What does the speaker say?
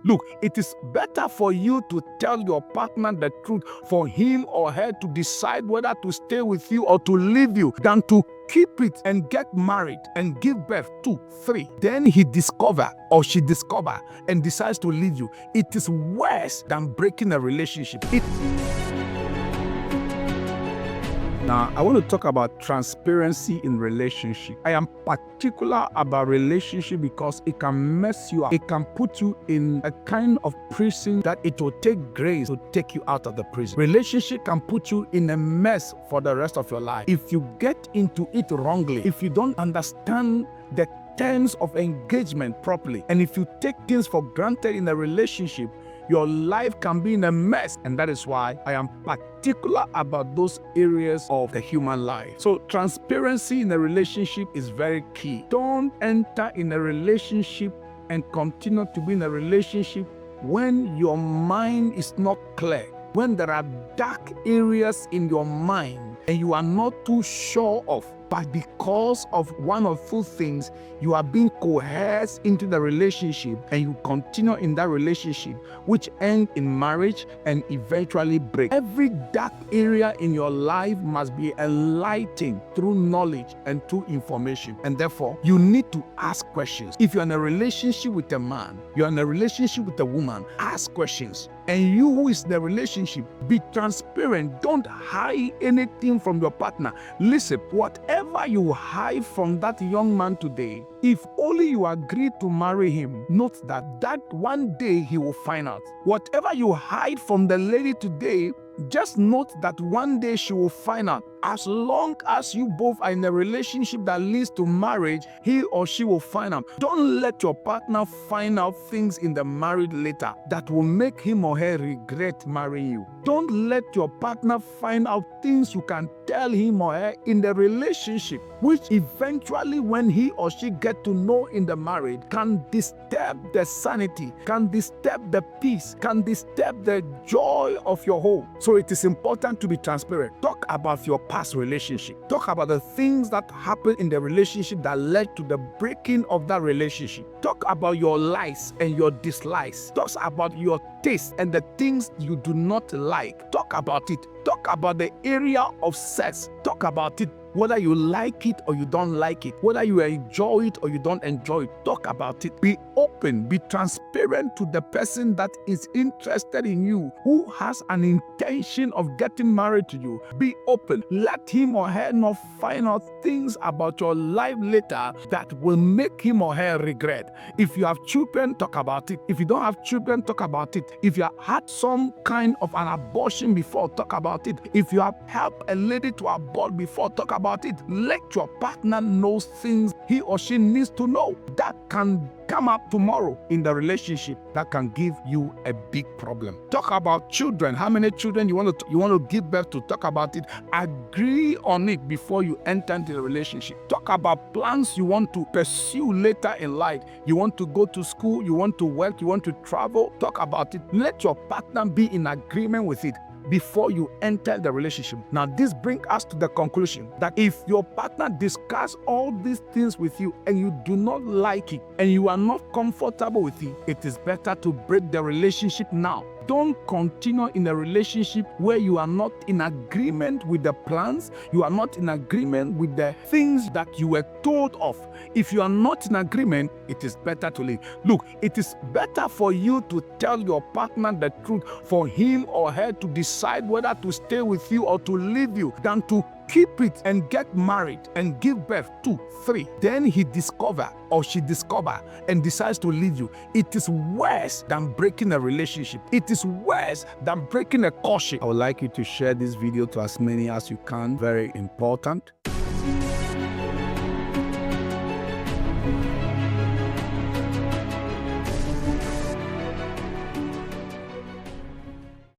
Look, it is better for you to tell your partner the truth, for him or her to decide whether to stay with you or to leave you, than to keep it and get married and give birth 2, 3. Then he discover or she discover and decides to leave you. It is worse than breaking a relationship. Now, I want to talk about transparency in relationship. I am particular about relationship because it can mess you up. It can put you in a kind of prison that it will take grace to take you out of the prison. Relationship can put you in a mess for the rest of your life. If you get into it wrongly, if you don't understand the terms of engagement properly, and if you take things for granted in a relationship, your life can be in a mess. And that is why I am particular about those areas of the human life. So transparency in a relationship is very key. Don't enter in a relationship and continue to be in a relationship when your mind is not clear, when there are dark areas in your mind and you are not too sure of. But because of one or two things, you are being coerced into the relationship and you continue in that relationship, which ends in marriage and eventually break. Every dark area in your life must be enlightened through knowledge and through information. And therefore, you need to ask questions. If you're in a relationship with a man, you're in a relationship with a woman, ask questions. And you who is in the relationship, be transparent. Don't hide anything from your partner. Listen, whatever you hide from that young man today, if only you agree to marry him, note that one day he will find out. Whatever you hide from the lady today, just note that one day she will find out. As long as you both are in a relationship that leads to marriage, he or she will find out. Don't let your partner find out things in the marriage later that will make him or her regret marrying you. Don't let your partner find out things you can tell him or her in the relationship, which eventually when he or she get to know in the marriage can disturb the sanity, can disturb the peace, can disturb the joy of your home. So it is important to be transparent. Talk about your past relationship. Talk about the things that happened in the relationship that led to the breaking of that relationship. Talk about your likes and your dislikes. Talk about your taste and the things you do not like. Talk about it. Talk about the area of sex. Talk about it. Whether you like it or you don't like it, whether you enjoy it or you don't enjoy it, talk about it. Be open, be transparent to the person that is interested in you, who has an intention of getting married to you. Be open. Let him or her not find out things about your life later that will make him or her regret. If you have children, talk about it. If you don't have children, talk about it. If you have had some kind of an abortion before, talk about it. If you have helped a lady to abort before, talk about it. Let your partner know things he or she needs to know that can come up tomorrow in the relationship that can give you a big problem. Talk about children. How many children you want to give birth to? Talk about it. Agree on it before you enter into the relationship. Talk about plans you want to pursue later in life. You want to go to school, you want to work, you want to travel. Talk about it. Let your partner be in agreement with it before you enter the relationship. Now, this brings us to the conclusion that if your partner discuss all these things with you and you do not like it and you are not comfortable with it, it is better to break the relationship now. Don't continue in a relationship where you are not in agreement with the plans, you are not in agreement with the things that you were told of. If you are not in agreement, it is better to leave. Look, it is better for you to tell your partner the truth, for him or her to decide whether to stay with you or to leave you, than to keep it and get married and give birth 2, 3. Then he discover or she discover and decides to leave you. It is worse than breaking a relationship. It is worse than breaking a courtship. I would like you to share this video to as many as you can. Very important.